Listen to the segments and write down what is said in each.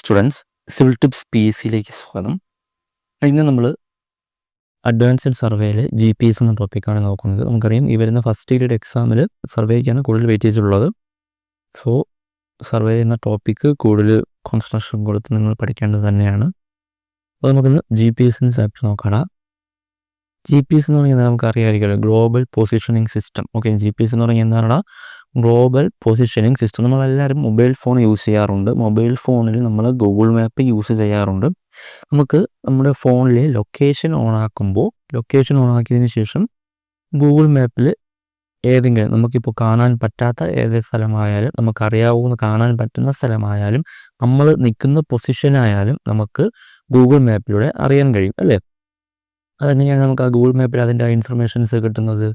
Students, civil tips PSCയിലേക്ക് സ്വാഗതം. ഇന്ന് നമ്മൾ അഡ്വാൻസ്ഡ് സർവേയിൽ GPS എന്ന ടോപ്പിക്കാണ് നോക്കുന്നത്. നമുക്കറിയാം ഈ വരുന്ന ഫസ്റ്റ് ഗ്രേഡ് എക്സാമിൽ സർവേക്കാണ് കൂടുതൽ വെയിറ്റേജ് ഉള്ളത്. സോ സർവേ എന്ന ടോപ്പിക്ക് കൂടുതൽ കോൺസെൻട്രേഷൻ കൊടുത്ത് നിങ്ങൾ പഠിക്കേണ്ടത് തന്നെയാണ്. അപ്പോൾ നമുക്കിന്ന് GPS ചാപ്റ്റർ നോക്കാം. GPS എന്ന് പറഞ്ഞാൽ നമുക്കറിയാമായിരിക്കുമല്ലോ, global positioning system. Okay, GPS എന്ന് പറഞ്ഞാൽ എന്താണ്? Global positioning system. നമ്മളെല്ലാവരും മൊബൈൽ ഫോൺ യൂസ് ചെയ്യാറുണ്ട്. മൊബൈൽ ഫോണിൽ നമ്മൾ ഗൂഗിൾ മാപ്പ് യൂസ് ചെയ്യാറുണ്ട്. നമുക്ക് നമ്മുടെ ഫോണിൽ ലൊക്കേഷൻ ഓണാക്കിയതിന് ശേഷം ഗൂഗിൾ മാപ്പിൽ ഏതെങ്കിലും നമുക്കിപ്പോൾ കാണാൻ പറ്റാത്ത ഏത് സ്ഥലമായാലും, നമുക്കറിയാവുന്ന കാണാൻ പറ്റുന്ന സ്ഥലമായാലും, നമ്മൾ നിൽക്കുന്ന പൊസിഷനായാലും നമുക്ക് ഗൂഗിൾ മാപ്പിലൂടെ അറിയാൻ കഴിയും, അല്ലേ? അതെങ്ങനെയാണ് നമുക്ക് ആ ഗൂഗിൾ മാപ്പിൽ അതിൻ്റെ ഇൻഫർമേഷൻസ് കിട്ടുന്നത്?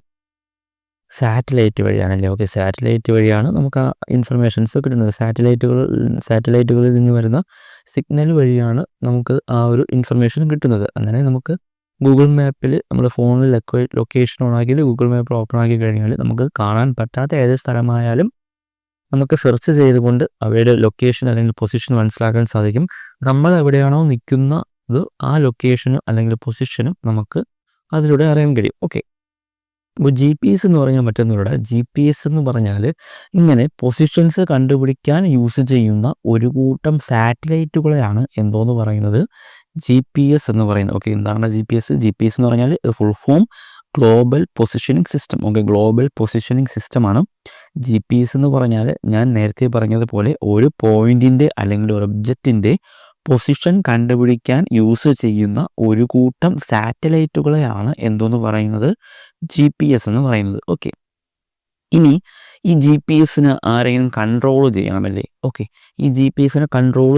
സാറ്റലൈറ്റ് വഴിയാണല്ലേ. ഓക്കെ, സാറ്റലൈറ്റ് വഴിയാണ് നമുക്ക് ആ ഇൻഫർമേഷൻസ് കിട്ടുന്നത്. സാറ്റലൈറ്റുകളിൽ നിന്ന് വരുന്ന സിഗ്നൽ വഴിയാണ് നമുക്ക് ആ ഒരു ഇൻഫർമേഷൻ കിട്ടുന്നത്. അങ്ങനെ നമുക്ക് ഗൂഗിൾ മാപ്പിൽ നമ്മുടെ ഫോണിൽ ലൊക്കേഷൻ ഓണാക്കിയിട്ട് ഗൂഗിൾ മാപ്പ് ഓപ്പൺ ആക്കി കഴിഞ്ഞാൽ നമുക്ക് കാണാൻ പറ്റാത്ത ഏത് സ്ഥലമായാലും നമുക്ക് സെർച്ച് ചെയ്തുകൊണ്ട് അവയുടെ ലൊക്കേഷൻ അല്ലെങ്കിൽ പൊസിഷൻ മനസ്സിലാക്കാൻ സാധിക്കും. നമ്മൾ എവിടെയാണോ നിൽക്കുന്നത് ആ ലൊക്കേഷനും അല്ലെങ്കിൽ പൊസിഷനും നമുക്ക് അതിലൂടെ അറിയാൻ കഴിയും. ഓക്കെ, അപ്പോൾ GPS എന്ന് പറഞ്ഞാൽ മറ്റൊന്നുകൂടെ. GPS എന്ന് പറഞ്ഞാൽ ഇങ്ങനെ പൊസിഷൻസ് കണ്ടുപിടിക്കാൻ യൂസ് ചെയ്യുന്ന ഒരു കൂട്ടം സാറ്റലൈറ്റുകളെയാണ് എന്തോന്ന് പറയുന്നത്? GPS എന്ന് പറയുന്നത്. ഓക്കെ, എന്താണ് GPS എന്ന് പറഞ്ഞാൽ full form global positioning system. Okay, global positioning സിസ്റ്റമാണ് GPS എന്ന് പറഞ്ഞാൽ. ഞാൻ നേരത്തെ പറഞ്ഞതുപോലെ ഒരു പോയിന്റിൻ്റെ അല്ലെങ്കിൽ ഒരു ഒബ്ജക്റ്റിൻ്റെ പൊസിഷൻ കണ്ടുപിടിക്കാൻ യൂസ് ചെയ്യുന്ന ഒരു കൂട്ടം സാറ്റലൈറ്റുകളെയാണ് എന്തോന്ന് പറയുന്നത്? GPS എന്ന് പറയുന്നത്. ഓക്കെ, ഇനി ഈ GPS-ന് ആരെങ്കിലും കൺട്രോൾ ചെയ്യണമല്ലേ? ഓക്കെ, ഈ GPS-നെ കൺട്രോൾ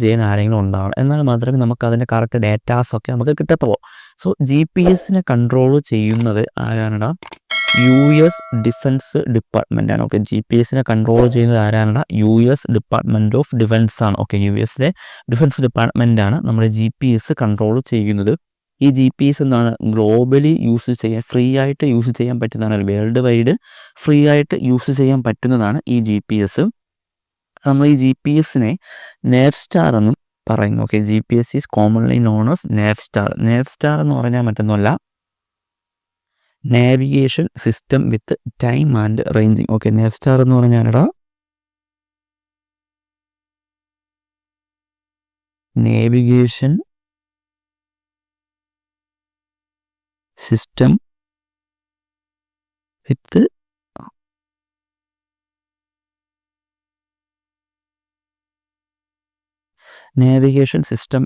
ചെയ്യാൻ ആരെങ്കിലും ഉണ്ടാവണം. എന്നാൽ മാത്രമേ നമുക്ക് അതിൻ്റെ കറക്റ്റ് ഡേറ്റാസൊക്കെ നമുക്ക് കിട്ടത്തുള്ളൂ. സോ GPS-നെ കൺട്രോൾ ചെയ്യുന്നത് ആരാണ്? US ഡിഫൻസ് ഡിപ്പാർട്ട്മെൻറ്റാണ്. ഓക്കെ, GPS-നെ കൺട്രോൾ ചെയ്യുന്നത് ആരാണ്? US ഡിപ്പാർട്ട്മെൻറ്റ് ഓഫ് ഡിഫൻസ് ആണ്. ഓക്കെ, US-ലെ ഡിഫൻസ് ഡിപ്പാർട്ട്മെൻറ്റാണ് നമ്മുടെ GPS കൺട്രോൾ ചെയ്യുന്നത്. ഈ GPS എന്താണ്? ഗ്ലോബലി ഫ്രീ ആയിട്ട് യൂസ് ചെയ്യാൻ പറ്റുന്നതാണ്. വേൾഡ് വൈഡ് ഫ്രീ ആയിട്ട് യൂസ് ചെയ്യാൻ പറ്റുന്നതാണ് ഈ GPS. നമ്മൾ ഈ GPS-നെ നേവ്സ്റ്റാർ എന്നും പറയുന്നു. Okay, GPS is commonly known as Navstar. Navstar എന്ന് പറഞ്ഞാൽ മറ്റൊന്നുമല്ല, navigation system with time and ranging. Okay, Navstar എന്ന് പറഞ്ഞാൽ navigation system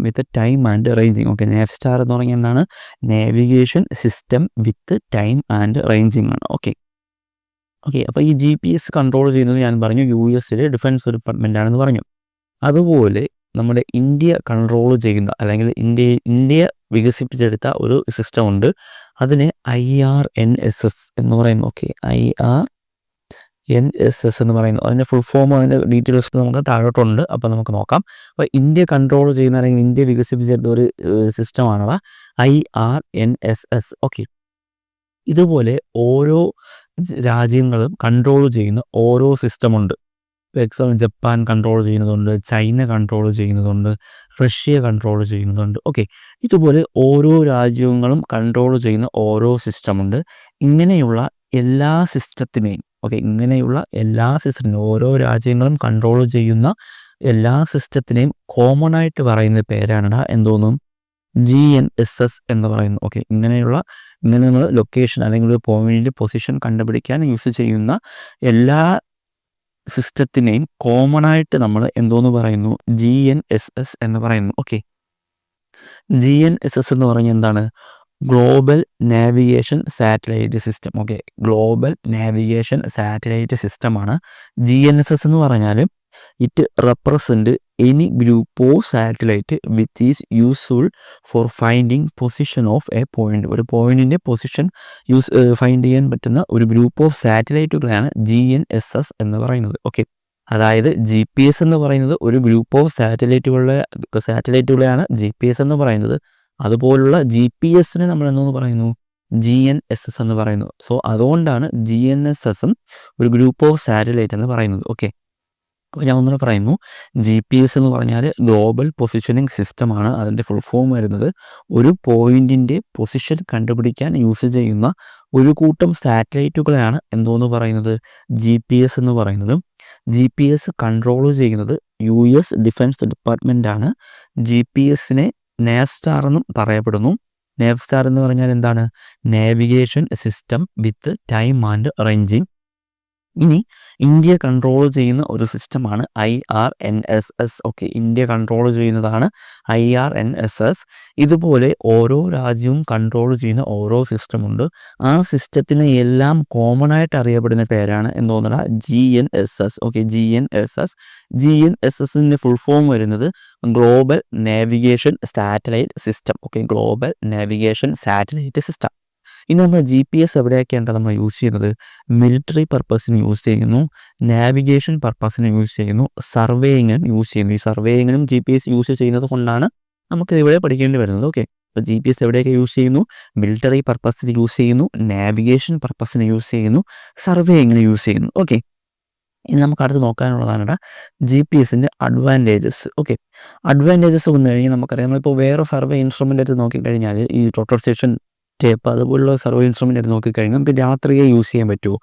with time and ranging. Okay, Navstar എന്ന് പറഞ്ഞാൽ എന്താണ്? Navigation system with time and ranging ആണ്. ഓക്കെ, അപ്പോൾ ഈ GPS കൺട്രോൾ ചെയ്യുന്നത് ഞാൻ പറഞ്ഞു US-ലെ ഡിഫൻസ് ഡിപ്പാർട്ട്മെൻ്റ് ആണെന്ന് പറഞ്ഞു. അതുപോലെ നമ്മുടെ ഇന്ത്യ കൺട്രോൾ ചെയ്യുന്ന അല്ലെങ്കിൽ ഇന്ത്യ വികസിപ്പിച്ചെടുത്ത ഒരു സിസ്റ്റം ഉണ്ട്. അതിന് IRNSS എന്ന് പറയുന്നു. ഓക്കെ, IRNSS എന്ന് പറയുന്നു. അതിൻ്റെ ഫുൾ ഫോം, അതിൻ്റെ ഡീറ്റെയിൽസ് നമുക്ക് താഴോട്ടുണ്ട്. അപ്പോൾ നമുക്ക് നോക്കാം. അപ്പോൾ ഇന്ത്യ കൺട്രോൾ ചെയ്യുന്ന അല്ലെങ്കിൽ ഇന്ത്യ വികസിപ്പിച്ചെടുത്ത ഒരു സിസ്റ്റമാണ് IRNSS. ഓക്കെ, ഇതുപോലെ ഓരോ രാജ്യങ്ങളും കൺട്രോൾ ചെയ്യുന്ന ഓരോ സിസ്റ്റമുണ്ട്. എക്സാമ്പിൾ ജപ്പാൻ കൺട്രോൾ ചെയ്യുന്നതുണ്ട്, ചൈന കൺട്രോൾ ചെയ്യുന്നതുണ്ട്, റഷ്യ കൺട്രോൾ ചെയ്യുന്നതുണ്ട്. ഓക്കെ, ഇതുപോലെ ഓരോ രാജ്യങ്ങളും കൺട്രോൾ ചെയ്യുന്ന ഓരോ സിസ്റ്റമുണ്ട്. ഇങ്ങനെയുള്ള എല്ലാ സിസ്റ്റത്തിനെയും ഓരോ രാജ്യങ്ങളും കൺട്രോൾ ചെയ്യുന്ന എല്ലാ സിസ്റ്റത്തിനെയും കോമൺ ആയിട്ട് പറയുന്ന പേരാണ് എന്തോന്നും? GNSS എന്ന് പറയുന്നു. ഓക്കെ, ഇങ്ങനെ നമ്മൾ ലൊക്കേഷൻ അല്ലെങ്കിൽ ഒരു പോയിന്റ് പൊസിഷൻ കണ്ടുപിടിക്കാൻ യൂസ് ചെയ്യുന്ന എല്ലാ സിസ്റ്റത്തിനെയും കോമൺ ആയിട്ട് നമ്മൾ എന്തോന്ന് പറയുന്നു? GNSS എന്ന് പറയുന്നു. ഓക്കെ, GNSS എന്ന് പറഞ്ഞാൽ എന്താണ്? Global navigation satellite system. Okay, global navigation satellite സിസ്റ്റമാണ് GNSS എന്ന് പറഞ്ഞാൽ. It represent any group of satellite which is useful for finding position of A point. ഒരു പോയിന്റിൻ്റെ പൊസിഷൻ ഫൈൻഡ് ചെയ്യാൻ പറ്റുന്ന ഒരു ഗ്രൂപ്പ് ഓഫ് സാറ്റലൈറ്റുകളാണ് GNSS എന്ന് പറയുന്നത്. ഓക്കെ, അതായത് GPS എന്ന് പറയുന്നത് ഒരു ഗ്രൂപ്പ് ഓഫ് സാറ്റലൈറ്റുകളെയാണ് GPS എന്ന് പറയുന്നത്. അതുപോലുള്ള GPS-നെ നമ്മൾ എന്തോന്ന് പറയുന്നു? GNSS എന്ന് പറയുന്നു. സോ അതുകൊണ്ടാണ് GNSS ഒരു ഗ്രൂപ്പ് ഓഫ് സാറ്റലൈറ്റ് എന്ന് പറയുന്നത്. ഓക്കെ, അപ്പോൾ ഞാൻ ഒന്നുകൂടെ പറയുന്നു, GPS എന്ന് പറഞ്ഞാൽ ഗ്ലോബൽ പൊസിഷനിങ് സിസ്റ്റമാണ്. അതിൻ്റെ ഫുൾ ഫോം വരുന്നത് ഒരു പോയിൻറ്റിൻ്റെ പൊസിഷൻ കണ്ടുപിടിക്കാൻ യൂസ് ചെയ്യുന്ന ഒരു കൂട്ടം സാറ്റലൈറ്റുകളെയാണ് എന്തോന്ന് പറയുന്നത്, GPS എന്ന് പറയുന്നത്. GPS കൺട്രോൾ ചെയ്യുന്നത് US ഡിഫൻസ് ഡിപ്പാർട്ട്മെൻറ്റാണ്. GPS-നെ നേവ്സ്റ്റാർ എന്നും പറയപ്പെടുന്നു. നേവ്സ്റ്റാർ എന്ന് പറഞ്ഞാൽ എന്താണ്, navigation system with time and ranging. ഇനി ഇന്ത്യ കൺട്രോൾ ചെയ്യുന്ന ഒരു സിസ്റ്റമാണ് IRNSS. ഓക്കെ, ഇന്ത്യ കൺട്രോൾ ചെയ്യുന്നതാണ് IRNSS. ഇതുപോലെ ഓരോ രാജ്യവും കൺട്രോൾ ചെയ്യുന്ന ഓരോ സിസ്റ്റമുണ്ട്. ആ സിസ്റ്റത്തിന് എല്ലാം കോമൺ ആയിട്ട് അറിയപ്പെടുന്ന പേരാണ് എന്തോന്നല്ല, GNSS. ഓക്കെ, GNSSൻ്റെ ഫുൾ ഫോം വരുന്നത് global navigation satellite system. Okay, global navigation satellite system. ഇനി നമ്മൾ GPS എവിടെയൊക്കെയാണ് നമ്മൾ യൂസ് ചെയ്യുന്നത്, മിലിറ്ററി പർപ്പസിന് യൂസ് ചെയ്യുന്നു, നാവിഗേഷൻ പർപ്പസിന് യൂസ് ചെയ്യുന്നു, സർവേയിങ്ങിനും യൂസ് ചെയ്യുന്നു. ഈ സർവേയിങ്ങിനും GPS യൂസ് ചെയ്യുന്നത് കൊണ്ടാണ് നമുക്ക് ഇവിടെ പഠിക്കേണ്ടി വരുന്നത്. ഓക്കെ, അപ്പോൾ GPS എവിടെയൊക്കെ യൂസ് ചെയ്യുന്നു, മിലിറ്ററി പർപ്പസിന് യൂസ് ചെയ്യുന്നു, നാവിഗേഷൻ പർപ്പസിന് യൂസ് ചെയ്യുന്നു, സർവേയിങ്ങിന് യൂസ് ചെയ്യുന്നു. ഓക്കെ, ഇനി നമുക്ക് അടുത്ത് നോക്കാനുള്ളതാണ് GPS-ൻ്റെ അഡ്വാൻറ്റേജസ്. ഓക്കെ, അഡ്വാൻറ്റേജസ് വന്നു കഴിഞ്ഞാൽ നമുക്കറിയാം, നമ്മളിപ്പോൾ വേറെ സർവേ ഇൻസ്ട്രുമെൻ്റ് എടുത്ത് നോക്കിക്കഴിഞ്ഞാൽ ഈ ടോട്ടൽ സ്റ്റേഷൻ ടേപ്പ് അതുപോലുള്ള സർവേ ഇൻസ്ട്രുമെൻ്റ് എടുത്ത് നോക്കിക്കഴിഞ്ഞാൽ നമുക്ക് രാത്രിയെ യൂസ് ചെയ്യാൻ പറ്റുമോ,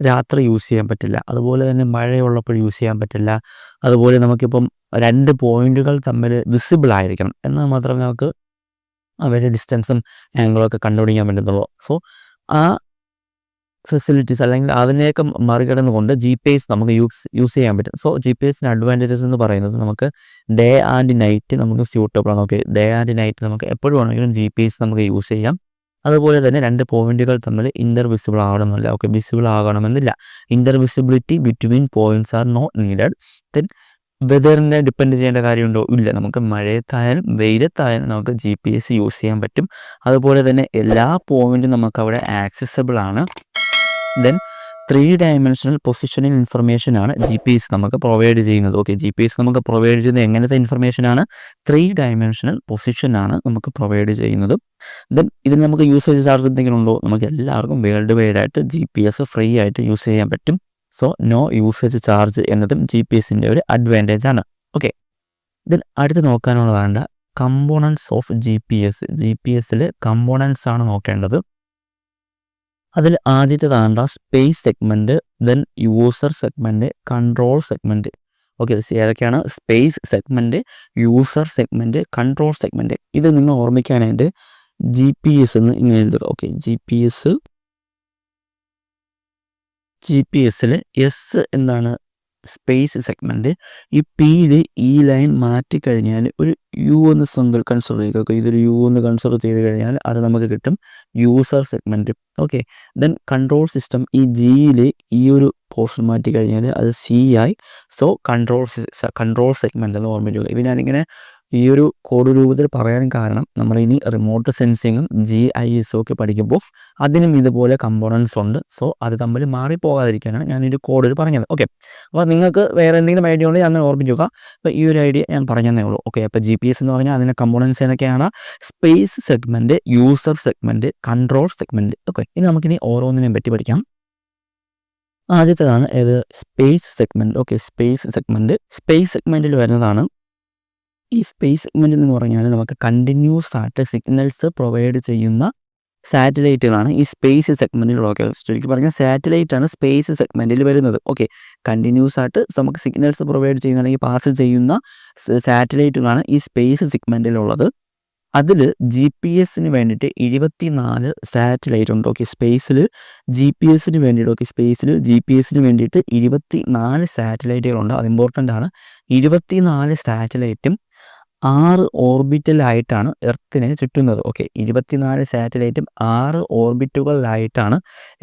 രാത്രി യൂസ് ചെയ്യാൻ പറ്റില്ല. അതുപോലെ തന്നെ മഴയുള്ളപ്പോൾ യൂസ് ചെയ്യാൻ പറ്റില്ല. അതുപോലെ നമുക്കിപ്പം 2 പോയിൻറ്റുകൾ തമ്മിൽ വിസിബിൾ ആയിരിക്കണം, എന്നാൽ മാത്രമേ നമുക്ക് അവരുടെ ഡിസ്റ്റൻസും ആംഗിളൊക്കെ കണ്ടുപിടിക്കാൻ പറ്റത്തുള്ളൂ. സോ ആ ഫെസിലിറ്റീസ് അല്ലെങ്കിൽ അതിനെയൊക്കെ മറികടന്നുകൊണ്ട് GPS നമുക്ക് യൂസ് ചെയ്യാൻ പറ്റും. സോ GPS-ൻ്റെ അഡ്വാൻറ്റേജസ് എന്ന് പറയുന്നത് നമുക്ക് ഡേ ആൻഡ് നൈറ്റ് നമുക്ക് സ്യൂട്ടബിൾ ആണ്. ഓക്കെ, ഡേ ആൻഡ് നൈറ്റ് നമുക്ക് എപ്പോഴും വേണമെങ്കിലും GPS നമുക്ക് യൂസ് ചെയ്യാം. അതുപോലെ തന്നെ 2 പോയിൻറ്റുകൾ തമ്മിൽ വിസിബിൾ ആകണമെന്നില്ല. ഓക്കെ, വിസിബിൾ ആകണമെന്നില്ല. Visibility between points are not needed. Then വെതറിനെ ഡിപ്പെൻഡ് ചെയ്യേണ്ട കാര്യമുണ്ടോ, ഇല്ല. നമുക്ക് മഴയത്തായാലും വെയിലത്തായാലും നമുക്ക് GPS യൂസ് ചെയ്യാൻ പറ്റും. അതുപോലെ തന്നെ എല്ലാ പോയിൻറ്റും നമുക്ക് അവിടെ ആക്സസിബിൾ ആണ്. ദെൻ 3 ഡയമെൻഷണൽ പൊസിഷനിങ് ഇൻഫർമേഷനാണ് GPS നമുക്ക് പ്രൊവൈഡ് ചെയ്യുന്നത്. ഓക്കെ, GPS നമുക്ക് പ്രൊവൈഡ് ചെയ്യുന്നത് എങ്ങനത്തെ ഇൻഫർമേഷനാണ്, 3 ഡയമെൻഷണൽ പൊസിഷനാണ് നമുക്ക് പ്രൊവൈഡ് ചെയ്യുന്നത്. ദെൻ ഇതിന് നമുക്ക് യൂസേജ് ചാർജ് എന്തെങ്കിലും ഉണ്ടോ, നമുക്ക് എല്ലാവർക്കും വേൾഡ് വൈഡ് ആയിട്ട് GPS ഫ്രീ ആയിട്ട് യൂസ് ചെയ്യാൻ പറ്റും. സോ നോ യൂസേജ് ചാർജ് എന്നതും GPS-ൻ്റെ ഒരു അഡ്വാൻറ്റേജ് ആണ്. ഓക്കെ, ദെൻ അടുത്ത് നോക്കാനുള്ളതാണ് കമ്പോണൻസ് ഓഫ് GPS-ൽ കമ്പോണൻസ് ആണ് നോക്കേണ്ടത്. അതിൽ ആദ്യത്തേതാണ് space segment, then user segment, control segment. Okay, ഏതൊക്കെയാണ്, space segment, user segment, control segment. ഇത് നിങ്ങൾ ഓർമ്മിക്കാനായിട്ട് GPS എന്ന് ഇങ്ങനെ എഴുതുക. ഓക്കെ, GPS-ൽ എസ് എന്താണ്, സ്പേസ് സെഗ്മെൻറ്റ്. ഈ Pയിൽ ഈ ലൈൻ മാറ്റിക്കഴിഞ്ഞാൽ ഒരു U എന്ന് കൺസിഡർ ചെയ്യുക. ഓക്കെ, ഇതൊരു U എന്ന് കൺസിഡർ ചെയ്ത് കഴിഞ്ഞാൽ അത് നമുക്ക് കിട്ടും user segment. Okay, then control system, ഈ Gയിൽ ഈ ഒരു പോർഷൻ മാറ്റി കഴിഞ്ഞാൽ അത് C ആയി. സോ കൺട്രോൾ സെഗ്മെൻറ്റ് എന്ന് ഓർമ്മിക്കുക. ഇത് ഞാനിങ്ങനെ ഈ ഒരു കോഡ് രൂപത്തിൽ പറയാൻ കാരണം നമ്മളിനി റിമോട്ട് സെൻസിങ്ങും GIS-ഉം ഒക്കെ പഠിക്കുമ്പോൾ അതിനും ഇതുപോലെ കമ്പോണൻസ് ഉണ്ട്. സോ അത് തമ്മിൽ മാറിപ്പോകാതിരിക്കാനാണ് ഞാനൊരു കോഡിൽ പറഞ്ഞത്. ഓക്കെ, അപ്പോൾ നിങ്ങൾക്ക് വേറെ എന്തെങ്കിലും ഐഡിയ ഉണ്ടെങ്കിൽ അങ്ങനെ ഓർമ്മിക്കുക. അപ്പോൾ ഈ ഒരു ഐഡിയ ഞാൻ പറഞ്ഞതേ ഉള്ളൂ. ഓക്കെ, അപ്പോൾ GPS എന്ന് പറഞ്ഞാൽ അതിൻ്റെ കമ്പോണൻസ് ഏതൊക്കെയാണ്, space segment, user segment, control segment. Okay, ഇനി നമുക്കിനി ഓരോന്നിനെയും പറ്റി പഠിക്കാം. ആദ്യത്തേതാണ് ഏത്, സ്പേസ് സെഗ്മെൻറ്റ്. ഓക്കെ, സ്പേസ് സെഗ്മെൻറ്റിൽ വരുന്നതാണ് ഈ സ്പേസ് സെഗ്മെൻറ്റ് എന്ന് പറഞ്ഞാൽ നമുക്ക് കണ്ടിന്യൂസ് ആയിട്ട് സിഗ്നൽസ് പ്രൊവൈഡ് ചെയ്യുന്ന സാറ്റലൈറ്റുകളാണ് ഈ സ്പേസ് സെഗ്മെൻറ്റിലൊക്കെ. ശരിക്കും പറഞ്ഞാൽ സാറ്റലൈറ്റാണ് സ്പേസ് സെഗ്മെൻറ്റിൽ വരുന്നത്. ഓക്കെ, കണ്ടിന്യൂസ് ആയിട്ട് നമുക്ക് സിഗ്നൽസ് പ്രൊവൈഡ് ചെയ്യുന്ന അല്ലെങ്കിൽ പാസ് ചെയ്യുന്ന സാറ്റലൈറ്റുകളാണ് ഈ സ്പേസ് സെഗ്മെൻറ്റിലുള്ളത്. അതിൽ GPS-ന് വേണ്ടിയിട്ട് 24 സാറ്റലൈറ്റ് ഉണ്ട്. ഓക്കെ, GPS-ന് വേണ്ടിയിട്ട് GPS-ന് വേണ്ടിയിട്ട് 24 സാറ്റലൈറ്റുകളുണ്ട്. അത് ഇമ്പോർട്ടൻ്റ് ആണ്. 24 സാറ്റലൈറ്റും 6 ഓർബിറ്റലായിട്ടാണ് എർത്തിനെ ചുറ്റുന്നത്. ഓക്കെ, 24 സാറ്റലൈറ്റും 6 ഓർബിറ്റുകളിലായിട്ടാണ്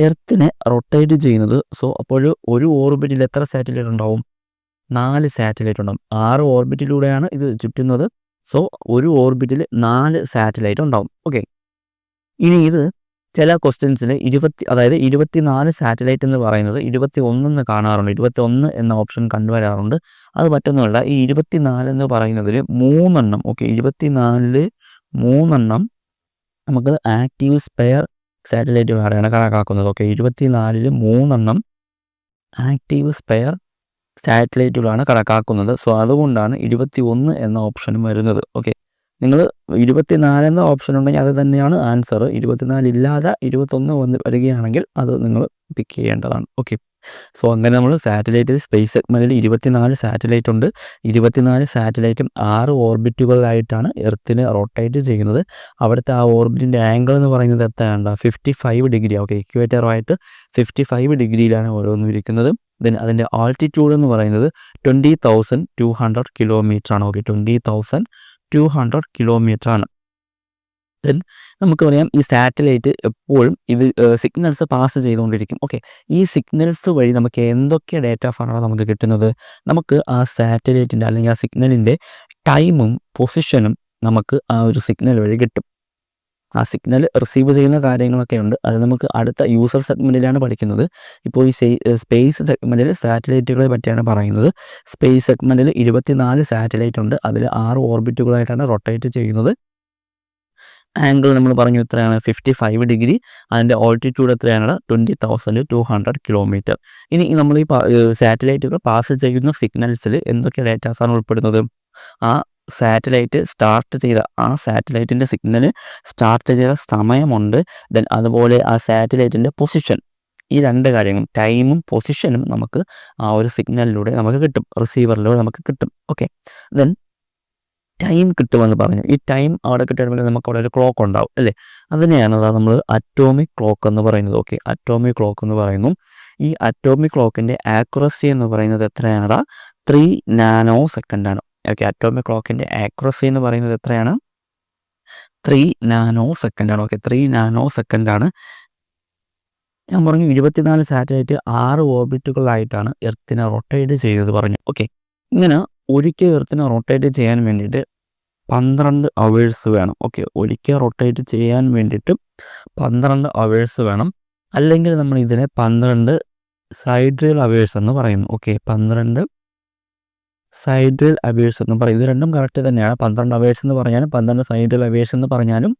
എർത്തിനെ റൊട്ടേറ്റ് ചെയ്യുന്നത്. സോ അപ്പോൾ ഒരു ഓർബിറ്റിൽ എത്ര സാറ്റലൈറ്റ് ഉണ്ടാവും, 4 സാറ്റലൈറ്റ് ഉണ്ടാവും. 6 ഓർബിറ്റിലൂടെയാണ് ഇത് ചുറ്റുന്നത്. സോ ഒരു ഓർബിറ്റിൽ 4 സാറ്റലൈറ്റ് ഉണ്ടാവും. ഓക്കെ, ഇനി ഇത് ചില ക്വസ്റ്റ്യൻസിൽ 24 സാറ്റലൈറ്റ് എന്ന് പറയുന്നത് 21 എന്ന് കാണാറുണ്ട്. 21 എന്ന ഓപ്ഷൻ കണ്ടുവരാറുണ്ട്. അത് മറ്റൊന്നുമല്ല, ഈ 24 എന്ന് പറയുന്നതിൽ 3 എണ്ണം, ഓക്കെ, 24 3 എണ്ണം നമുക്ക് ആക്റ്റീവ് സ്പെയർ സാറ്റലൈറ്റുകളാണ് കണക്കാക്കുന്നത്. ഓക്കെ, 24 3 എണ്ണം ആക്റ്റീവ് സ്പെയർ സാറ്റലൈറ്റുകളാണ് കണക്കാക്കുന്നത്. സോ അതുകൊണ്ടാണ് 21 എന്ന ഓപ്ഷനും വരുന്നത്. ഓക്കെ, നിങ്ങൾ 24 എന്ന ഓപ്ഷൻ ഉണ്ടെങ്കിൽ അത് തന്നെയാണ് ആൻസർ. 24 ഇല്ലാതെ 21 വരികയാണെങ്കിൽ അത് നിങ്ങൾ പിക്ക് ചെയ്യേണ്ടതാണ്. ഓക്കെ, സോ അങ്ങനെ നമ്മൾ സാറ്റലൈറ്റ് സ്പേസ് സെഗ്മെൻറ്റിൽ 24 സാറ്റലൈറ്റ് ഉണ്ട്. 24 സാറ്റലൈറ്റും 6 ഓർബിറ്റുകളിലായിട്ടാണ് എർത്തിനെ റൊട്ടേറ്റ് ചെയ്യുന്നത്. അവിടുത്തെ ആ ഓർബിറ്റിൻ്റെ ആംഗിൾ എന്ന് പറയുന്നത് എത്രയാണ്? 55 ഡിഗ്രി. ഓക്കെ, ഇക്വേറ്ററുമായിട്ട് 55 ഡിഗ്രിയിലാണ് ഓരോന്നും ഇരിക്കുന്നത്. ദെൻ അതിൻ്റെ ആൾട്ടിറ്റ്യൂഡ് എന്ന് പറയുന്നത് 20,200 കിലോമീറ്റർ ആണ്. ഓക്കെ, 20,200 കിലോമീറ്റർ ആണ്. ദെൻ നമുക്ക് പറയാം ഈ സാറ്റലൈറ്റ് എപ്പോഴും ഇത് സിഗ്നൽസ് പാസ് ചെയ്തുകൊണ്ടിരിക്കും. ഓക്കെ, ഈ സിഗ്നൽസ് വഴി നമുക്ക് എന്തൊക്കെ ഡേറ്റ ഫയലാണ് നമുക്ക് കിട്ടുന്നത്? നമുക്ക് ആ സാറ്റലൈറ്റിൻ്റെ അല്ലെങ്കിൽ ആ സിഗ്നലിൻ്റെ ടൈമും പൊസിഷനും നമുക്ക് ആ ഒരു സിഗ്നൽ വഴി കിട്ടും. ആ സിഗ്നൽ റിസീവ് ചെയ്യുന്ന കാര്യങ്ങളൊക്കെ ഉണ്ട്. അത് നമുക്ക് അടുത്ത യൂസർ സെഗ്മെൻറ്റിലാണ് പഠിക്കുന്നത്. ഇപ്പോൾ ഈ സ്പേസ് സെഗ്മെൻറ്റിൽ സാറ്റലൈറ്റുകളെ പറ്റിയാണ് പറയുന്നത്. സ്പേസ് സെഗ്മെൻറ്റിൽ 24 സാറ്റലൈറ്റ് ഉണ്ട്. അതിൽ 6 ഓർബിറ്റുകളായിട്ടാണ് റൊട്ടേറ്റ് ചെയ്യുന്നത്. ആംഗിൾ നമ്മൾ പറഞ്ഞു എത്രയാണ്? 55 ഡിഗ്രി. അതിൻ്റെ ഓൾട്ടിറ്റ്യൂഡ് എത്രയാണ്? 20,200 കിലോമീറ്റർ. ഇനി നമ്മൾ ഈ സാറ്റലൈറ്റുകൾ പാസ് ചെയ്യുന്ന സിഗ്നൽസിൽ എന്തൊക്കെ ഡേറ്റാസാണ് ഉൾപ്പെടുന്നത്? ആ സാറ്റലൈറ്റ് സ്റ്റാർട്ട് ചെയ്ത ആ സാറ്റലൈറ്റിൻ്റെ സിഗ്നൽ സ്റ്റാർട്ട് ചെയ്ത സമയമുണ്ട്. ദെൻ അതുപോലെ ആ സാറ്റലൈറ്റിൻ്റെ പൊസിഷൻ. ഈ 2 കാര്യങ്ങളും ടൈമും പൊസിഷനും നമുക്ക് ആ ഒരു സിഗ്നലിലൂടെ നമുക്ക് കിട്ടും, റിസീവറിലൂടെ നമുക്ക് കിട്ടും. ഓക്കെ, ദെൻ ടൈം കിട്ടുമെന്ന് പറഞ്ഞു. ഈ ടൈം അവിടെ കിട്ടുകയാണെങ്കിൽ നമുക്ക് അവിടെ ഒരു ക്ലോക്ക് ഉണ്ടാവും അല്ലേ? അതിനെയാണ് നമ്മൾ അറ്റോമിക് ക്ലോക്ക് എന്ന് പറയുന്നത്. ഓക്കെ, അറ്റോമിക് ക്ലോക്ക് എന്ന് പറയുന്നു. ഈ അറ്റോമിക് ക്ലോക്കിൻ്റെ ആക്യുറസി എന്ന് പറയുന്നത് എത്രയാണ്? 3 നാനോ സെക്കൻഡ് ആണ്. ഓക്കെ, അറ്റോമിക് ക്ലോക്കിൻ്റെ ആക്യുറസി എന്ന് പറയുന്നത് എത്രയാണ്? 3 നാനോ സെക്കൻഡ് ആണ്. ഓക്കെ, 3 നാനോ സെക്കൻഡ് ആണ്. ഞാൻ പറഞ്ഞു 24 സാറ്റലൈറ്റ് 6 ഓർബിറ്റുകളായിട്ടാണ് എർത്തിനെ റൊട്ടേറ്റ് ചെയ്തത് പറഞ്ഞു. ഓക്കെ, ഇങ്ങനെ ഒരിക്കൽ എർത്തിനെ റൊട്ടേറ്റ് ചെയ്യാൻ വേണ്ടിയിട്ട് 12 അവേഴ്സ് വേണം. ഓക്കെ, ഒരിക്കൽ റൊട്ടേറ്റ് ചെയ്യാൻ വേണ്ടിയിട്ട് 12 അവേഴ്സ് വേണം. അല്ലെങ്കിൽ നമ്മൾ ഇതിനെ 12 സൈഡ്രിയൽ അവേഴ്സ് എന്ന് പറയുന്നു. ഓക്കെ, 12 സൈഡ്രിയൽ അവേഴ്സ് എന്ന് പറയും. ഇത് രണ്ടും കറക്റ്റ് തന്നെയാണ്. 12 അവേഴ്സ് എന്ന് പറഞ്ഞാലും 12 സൈഡ്രിയൽ അവേഴ്സ് എന്ന് പറഞ്ഞാലും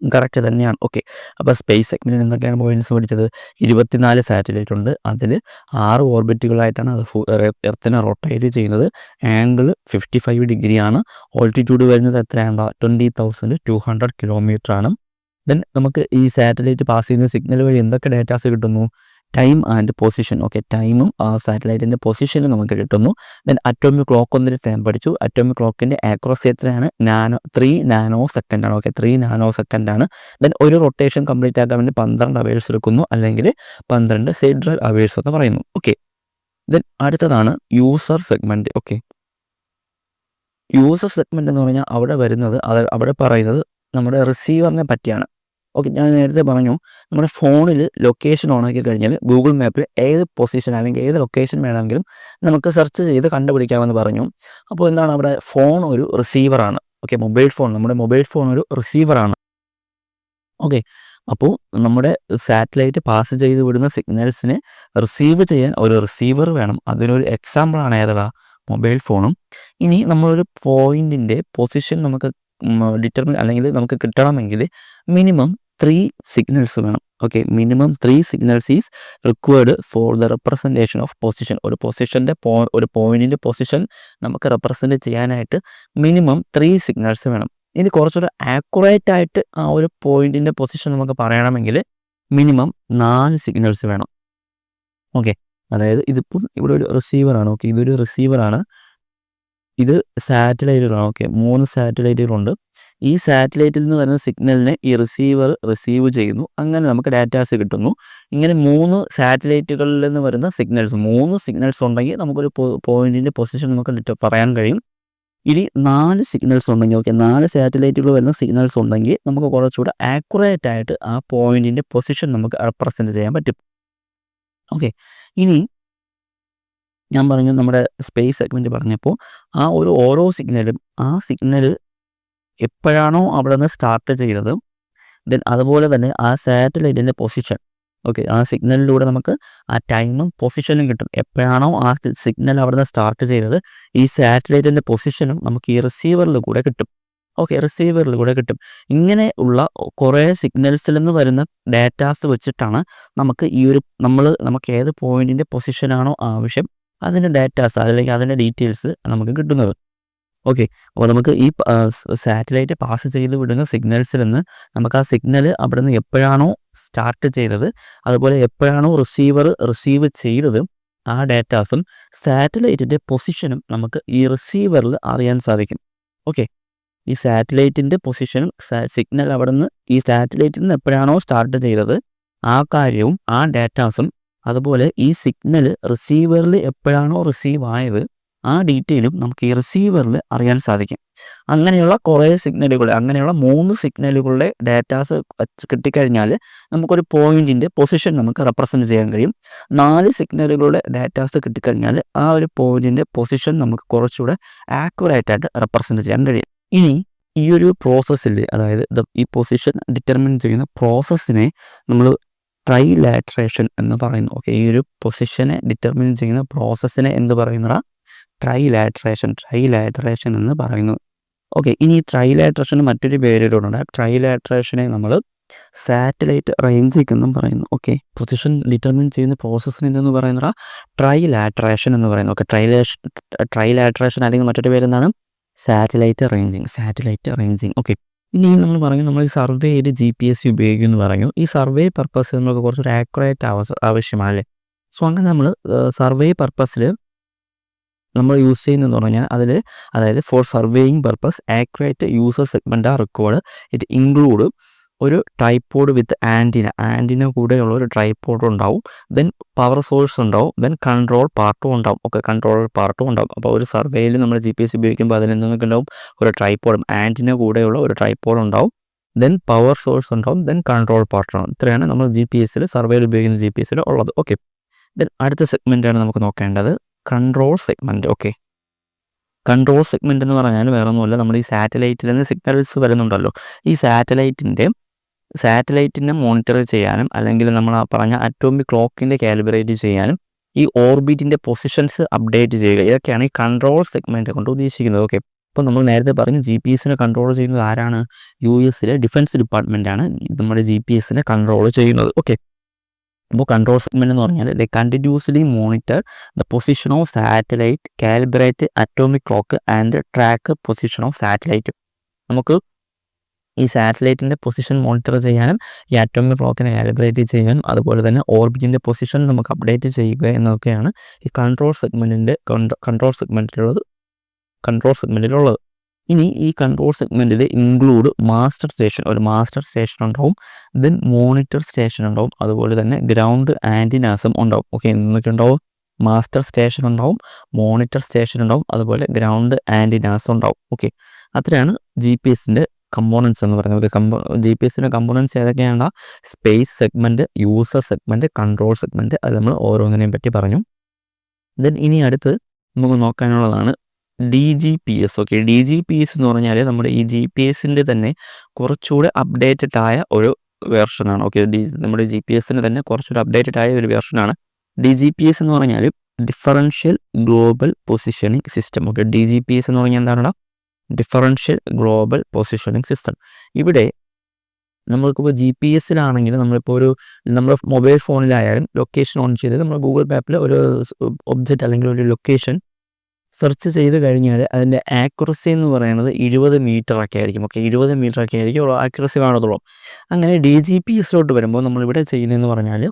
കറക്റ്റ് തന്നെയാണ്. ഓക്കെ, അപ്പോൾ സ്പേസ് സെഗ്മെൻറ്റിൽ എന്തൊക്കെയാണ് പോയിന്റ്സ് പഠിച്ചത്? 24 സാറ്റലൈറ്റ് ഉണ്ട്. അതിൽ 6 ഓർബിറ്റുകളായിട്ടാണ് അത് എർത്തിനെ റൊട്ടേറ്റ് ചെയ്യുന്നത്. ആംഗിൾ 55 ഡിഗ്രിയാണ്. ഓൾട്ടിറ്റ്യൂഡ് വരുന്നത് എത്രയാണ്? 20,200 കിലോമീറ്റർ ആണ്. ദെൻ നമുക്ക് ഈ സാറ്റലൈറ്റ് പാസ് ചെയ്യുന്ന സിഗ്നൽ വഴി എന്തൊക്കെ ഡേറ്റാസ് കിട്ടുന്നു? Time and position. ഓക്കെ, ടൈമും ആ സാറ്റലൈറ്റിൻ്റെ പൊസിഷനും നമുക്ക് കിട്ടുന്നു. ദെൻ അറ്റോമിക് ക്ലോക്ക് ഒന്നിന് ടൈം പഠിച്ചു. അറ്റോമിക് ക്ലോക്കിൻ്റെ ആക്യുറസി എത്രയാണ്? 3 നാനോ സെക്കൻഡ് ആണ്. ഓക്കെ, 3 നാനോ സെക്കൻഡ് ആണ്. ദെൻ ഒരു റൊട്ടേഷൻ കംപ്ലീറ്റ് ആക്കാൻ വേണ്ടി 12 അവേഴ്സ് എടുക്കുന്നു, അല്ലെങ്കിൽ 12 സൈഡ്രിയൽ അവേഴ്സ് എന്ന് പറയുന്നു. ഓക്കെ, ദെൻ അടുത്തതാണ് user segment. Okay, user segment എന്ന് പറഞ്ഞാൽ അവിടെ പറയുന്നത് നമ്മുടെ റിസീവറിനെ പറ്റിയാണ്. ഓക്കെ, ഞാൻ നേരത്തെ പറഞ്ഞു നമ്മുടെ ഫോണിൽ ലൊക്കേഷൻ ഓണാക്കി കഴിഞ്ഞാൽ ഗൂഗിൾ മാപ്പിൽ ഏത് പൊസിഷൻ അല്ലെങ്കിൽ ഏത് ലൊക്കേഷൻ വേണമെങ്കിലും നമുക്ക് സെർച്ച് ചെയ്ത് കണ്ടുപിടിക്കാമെന്ന് പറഞ്ഞു. അപ്പോൾ എന്താണ് അവിടെ? ഫോൺ ഒരു റിസീവറാണ്. ഓക്കെ, നമ്മുടെ മൊബൈൽ ഫോൺ ഒരു റിസീവറാണ്. ഓക്കെ, അപ്പോൾ നമ്മുടെ സാറ്റലൈറ്റ് പാസ് ചെയ്ത് വിടുന്ന സിഗ്നൽസിനെ റിസീവ് ചെയ്യാൻ ഒരു റിസീവർ വേണം. അതിനൊരു എക്സാമ്പിളാണ് ഏതാ? മൊബൈൽ ഫോണും. ഇനി നമ്മളൊരു പോയിന്റിൻ്റെ പൊസിഷൻ നമുക്ക് ഡിറ്റർമിൻ അല്ലെങ്കിൽ നമുക്ക് കിട്ടണമെങ്കിൽ മിനിമം 3 സിഗ്നൽസ് വേണം. Okay, minimum 3 signals is required for the representation of position. ഒരു പോയിന്റിൻ്റെ പൊസിഷൻ നമുക്ക് റെപ്രസെൻറ്റ് ചെയ്യാനായിട്ട് മിനിമം 3 സിഗ്നൽസ് വേണം. ഇനി കുറച്ചുകൂടെ ആക്യുറേറ്റ് ആയിട്ട് ആ ഒരു പോയിന്റിൻ്റെ പൊസിഷൻ നമുക്ക് പറയണമെങ്കിൽ മിനിമം 4 സിഗ്നൽസ് വേണം. ഓക്കെ, അതായത് ഇതിപ്പം ഇവിടെ ഒരു റിസീവറാണ്. ഓക്കെ, ഇതൊരു റിസീവറാണ്. ഇത് സാറ്റലൈറ്റുകളാണ്. ഓക്കെ, 3 സാറ്റലൈറ്റുകളുണ്ട്. ഈ സാറ്റലൈറ്റിൽ നിന്ന് വരുന്ന സിഗ്നലിനെ ഈ റിസീവർ റിസീവ് ചെയ്യുന്നു. അങ്ങനെ നമുക്ക് ഡാറ്റാസ് കിട്ടുന്നു. ഇങ്ങനെ 3 സാറ്റലൈറ്റുകളിൽ നിന്ന് വരുന്ന സിഗ്നൽസ് 3 സിഗ്നൽസ് ഉണ്ടെങ്കിൽ നമുക്കൊരു പോയിന്റിൻ്റെ പൊസിഷൻ നമുക്ക് പറയാൻ കഴിയും. ഇനി 4 സിഗ്നൽസ് ഉണ്ടെങ്കിൽ, ഓക്കെ, 4 സാറ്റലൈറ്റുകൾ വരുന്ന സിഗ്നൽസ് ഉണ്ടെങ്കിൽ നമുക്ക് കുറച്ചുകൂടെ ആക്യുറേറ്റ് ആയിട്ട് ആ പോയിന്റിൻ്റെ പൊസിഷൻ നമുക്ക് റെപ്രസെൻറ്റ് ചെയ്യാൻ പറ്റും. ഓക്കെ, ഇനി ഞാൻ പറഞ്ഞു നമ്മുടെ സ്പേസ് സെഗ്മെൻറ്റ് പറഞ്ഞപ്പോൾ ഓരോ സിഗ്നലും ആ സിഗ്നൽ എപ്പോഴാണോ അവിടെ നിന്ന് സ്റ്റാർട്ട് ചെയ്തത്, ദെൻ അതുപോലെ തന്നെ ആ സാറ്റലൈറ്റിൻ്റെ പൊസിഷൻ. ഓക്കെ, ആ സിഗ്നലിലൂടെ നമുക്ക് ആ ടൈമും പൊസിഷനും കിട്ടും. എപ്പോഴാണോ ആ സിഗ്നൽ അവിടെ നിന്ന് സ്റ്റാർട്ട് ചെയ്തത്, ഈ സാറ്റലൈറ്റിൻ്റെ പൊസിഷനും നമുക്ക് ഈ റിസീവറിൽ കൂടെ കിട്ടും. ഓക്കെ, റിസീവറിൽ കൂടെ കിട്ടും. ഇങ്ങനെ ഉള്ള കുറേ സിഗ്നൽസിൽ നിന്ന് വരുന്ന ഡാറ്റാസ് വെച്ചിട്ടാണ് നമുക്ക് നമുക്ക് ഏത് പോയിന്റിൻ്റെ പൊസിഷനാണോ ആവശ്യം അതിൻ്റെ ഡാറ്റാസ് അല്ലെങ്കിൽ അതിൻ്റെ ഡീറ്റെയിൽസ് നമുക്ക് കിട്ടുന്നത്. ഓക്കെ, അപ്പോൾ നമുക്ക് ഈ സാറ്റലൈറ്റ് പാസ് ചെയ്ത് വിടുന്ന സിഗ്നൽസിൽ നിന്ന് നമുക്ക് ആ സിഗ്നൽ അവിടെ നിന്ന് എപ്പോഴാണോ സ്റ്റാർട്ട് ചെയ്തത്, അതുപോലെ എപ്പോഴാണോ റിസീവ് ചെയ്തത്, ആ ഡാറ്റാസും സാറ്റലൈറ്റിൻ്റെ പൊസിഷനും നമുക്ക് ഈ റിസീവറിൽ അറിയാൻ സാധിക്കും. ഓക്കെ, ഈ സാറ്റലൈറ്റിൻ്റെ പൊസിഷനും സിഗ്നൽ അവിടെ നിന്ന് ഈ സാറ്റലൈറ്റിൽ നിന്ന് എപ്പോഴാണോ സ്റ്റാർട്ട് ചെയ്തത് ആ കാര്യവും ആ ഡാറ്റാസും, അതുപോലെ ഈ സിഗ്നൽ റിസീവറിൽ എപ്പോഴാണോ റിസീവ് ആയത് ആ ഡീറ്റെയിലും നമുക്ക് ഈ റിസീവറിൽ അറിയാൻ സാധിക്കും. അങ്ങനെയുള്ള കുറേ സിഗ്നലുകൾ, അങ്ങനെയുള്ള 3 സിഗ്നലുകളുടെ ഡാറ്റാസ് കിട്ടിക്കഴിഞ്ഞാൽ നമുക്കൊരു പോയിന്റിൻ്റെ പൊസിഷൻ നമുക്ക് റെപ്രസെൻറ്റ് ചെയ്യാൻ കഴിയും. 4 സിഗ്നലുകളുടെ ഡാറ്റാസ് കിട്ടിക്കഴിഞ്ഞാൽ ആ ഒരു പോയിന്റിൻ്റെ പൊസിഷൻ നമുക്ക് കുറച്ചുകൂടെ ആക്യുറേറ്റായിട്ട് റെപ്രസെൻറ്റ് ചെയ്യാൻ കഴിയും. ഇനി ഈ ഒരു പ്രോസസ്സിൽ, അതായത് ഈ പൊസിഷൻ ഡിറ്റർമിൻ ചെയ്യുന്ന പ്രോസസ്സിനെ നമ്മൾ ട്രൈലാട്രേഷൻ എന്ന് പറയുന്നു. ഓക്കെ, ഈ ഒരു പൊസിഷനെ ഡിറ്റർമിൻ ചെയ്യുന്ന പ്രോസസ്സിനെ എന്ത് പറയുന്നതാണ്? ട്രൈലാട്രേഷൻ എന്ന് പറയുന്നു. ഓക്കെ, ഇനി ട്രൈലാട്രേഷന് മറ്റൊരു പേരിലൂടെ ട്രൈലാട്രേഷനെ നമ്മൾ സാറ്റലൈറ്റ് റേഞ്ചിങ് എന്നും പറയുന്നു. ഓക്കെ, പൊസിഷൻ ഡിറ്റർമിൻ ചെയ്യുന്ന പ്രോസസ്സിന് എന്തെന്ന് പറയുന്നത് ട്രൈലാട്രേഷൻ എന്ന് പറയുന്നു. ഓക്കെ, ട്രൈലാട്രേഷൻ അല്ലെങ്കിൽ മറ്റൊരു പേരെന്താണ്? Satellite ranging. ഓക്കെ, ഇനി നമ്മൾ പറഞ്ഞു നമ്മൾ ഈ സർവേയിൽ GPS ഉപയോഗിക്കുമെന്ന് പറഞ്ഞു. ഈ സർവേ പർപ്പസ് നമുക്ക് കുറച്ചൊരു ആക്യുറേറ്റ് ആവശ്യമാണല്ലേ. സോ അങ്ങനെ നമ്മൾ സർവേ പർപ്പസിൽ നമ്മൾ യൂസ് ചെയ്യുന്നതെന്ന് പറഞ്ഞാൽ അതായത് for surveying purpose accurate user segment are required. It include ഒരു ട്രൈപോഡ് വിത്ത് ആൻറ്റിന കൂടെയുള്ള ഒരു ട്രൈപോഡ് ഉണ്ടാവും, ദെൻ പവർ സോഴ്സ് ഉണ്ടാവും, ദെൻ കൺട്രോൾ പാർട്ടും ഉണ്ടാവും. ഓക്കെ, കൺട്രോൾ പാർട്ടും ഉണ്ടാവും. അപ്പോൾ ഒരു സർവേയിൽ നമ്മൾ GPS ഉപയോഗിക്കുമ്പോൾ അതിനെന്തൊക്കെ ഉണ്ടാവും? ഒരു ട്രൈപോഡും ആൻറ്റിന കൂടെയുള്ള ഒരു ട്രൈപോഡ് ഉണ്ടാവും, ദെൻ പവർ സോഴ്സ് ഉണ്ടാവും, ദെൻ കൺട്രോൾ പാർട്ട് ഉണ്ടാവും. ഇത്രയാണ് നമ്മൾ സർവേയിൽ ഉപയോഗിക്കുന്ന GPS ഉള്ളത്. ഓക്കെ, ദെൻ അടുത്ത സെഗ്മെൻറ്റാണ് നമുക്ക് നോക്കേണ്ടത് control segment. Okay, control segment എന്ന് പറഞ്ഞാൽ വേറെ ഒന്നുമല്ല, നമ്മൾ ഈ സാറ്റലൈറ്റിൽ നിന്ന് സിഗ്നൽസ് വരുന്നുണ്ടല്ലോ, ഈ സാറ്റലൈറ്റിനെ മോണിറ്റർ ചെയ്യാനും അല്ലെങ്കിൽ നമ്മൾ പറഞ്ഞ അറ്റോമിക് ക്ലോക്കിൻ്റെ കാലിബ്രേറ്റ് ചെയ്യാനും ഈ ഓർബിറ്റിൻ്റെ പൊസിഷൻസ് അപ്ഡേറ്റ് ചെയ്യുക, ഇതൊക്കെയാണ് ഈ കൺട്രോൾ സെഗ്മെൻറ്റ് കൊണ്ട് ഉദ്ദേശിക്കുന്നത്. ഓക്കെ, അപ്പോൾ നമ്മൾ നേരത്തെ പറഞ്ഞു GPSനെ കൺട്രോൾ ചെയ്യുന്നത് ആരാണ്? US ഡിഫൻസ് ഡിപ്പാർട്ട്മെൻറ്റാണ് നമ്മുടെ GPSനെ കൺട്രോൾ ചെയ്യുന്നത്. ഓക്കെ, അപ്പോൾ കൺട്രോൾ സെഗ്മെൻറ്റ് എന്ന് പറഞ്ഞാൽ they continuously monitor the position of satellite, calibrate atomic clock and track position of satellite. നമുക്ക് ഈ സാറ്റലൈറ്റിൻ്റെ പൊസിഷൻ മോണിറ്റർ ചെയ്യാനും ഈ അറ്റോമിക് ക്ലോക്കിനെ കാലിബ്രേറ്റ് ചെയ്യാനും അതുപോലെ തന്നെ ഓർബിറ്റിൻ്റെ പൊസിഷൻ നമുക്ക് അപ്ഡേറ്റ് ചെയ്യുക എന്നൊക്കെയാണ് ഈ കൺട്രോൾ സെഗ്മെൻറ്റിലുള്ളത്. ഇനി ഈ കൺട്രോൾ സെഗ്മെൻറ്റിൽ ഇൻക്ലൂഡ് ഒരു മാസ്റ്റർ സ്റ്റേഷൻ ഉണ്ടാവും, ദെൻ മോണിറ്റർ സ്റ്റേഷൻ ഉണ്ടാവും, അതുപോലെ തന്നെ ഗ്രൗണ്ട് ആൻറ്റിനാസും ഉണ്ടാവും. ഓക്കെ, എന്നൊക്കെ ഉണ്ടാവും? മാസ്റ്റർ സ്റ്റേഷൻ ഉണ്ടാവും, മോണിറ്റർ സ്റ്റേഷൻ ഉണ്ടാവും, അതുപോലെ ഗ്രൗണ്ട് ആൻറ്റിനാസും ഉണ്ടാവും. ഓക്കെ, അത്രയാണ് GPSൻ്റെ കമ്പോണൻസ് എന്ന് പറയുന്നത്. GPSൻ്റെ കമ്പോണൻസ് ഏതൊക്കെയാണ്? Space segment, user segment, control segment. അത് നമ്മൾ ഓരോന്നിനെയും പറ്റി പറഞ്ഞു. ദെൻ ഇനി അടുത്ത് നമുക്ക് നോക്കാനുള്ളതാണ് DGPS. ഓക്കെ, DGPS എന്ന് പറഞ്ഞാൽ നമ്മുടെ ഈ GPS-ൻ്റെ തന്നെ കുറച്ചുകൂടെ അപ്ഡേറ്റഡ് ആയ ഒരു വേർഷനാണ്. ഓക്കെ, നമ്മുടെ GPS-ന് തന്നെ കുറച്ചുകൂടെ അപ്ഡേറ്റഡ് ആയ ഒരു വേർഷനാണ് DGPS എന്ന് പറഞ്ഞാൽ differential global positioning system. Okay, DGPS എന്ന് പറഞ്ഞാൽ എന്താണ്? Differential global positioning system. ഇവിടെ നമ്മൾക്കിപ്പോൾ GPS-ലാണെങ്കിൽ നമ്മളിപ്പോൾ നമ്മുടെ മൊബൈൽ ഫോണിലായാലും ലൊക്കേഷൻ ഓൺ ചെയ്ത് നമ്മൾ ഗൂഗിൾ മാപ്പിൽ ഒരു ഒബ്ജക്റ്റ് അല്ലെങ്കിൽ ഒരു ലൊക്കേഷൻ സെർച്ച് ചെയ്ത് കഴിഞ്ഞാൽ അതിൻ്റെ ആക്യുറസി എന്ന് പറയുന്നത് 20 മീറ്ററൊക്കെ ആയിരിക്കും. ഓക്കെ, 20 മീറ്ററൊക്കെ ആയിരിക്കും ആക്യുറസി കാണത്തുള്ളൂ. അങ്ങനെ DGPS-ലോട്ട് വരുമ്പോൾ നമ്മളിവിടെ ചെയ്യുന്നതെന്ന് പറഞ്ഞാൽ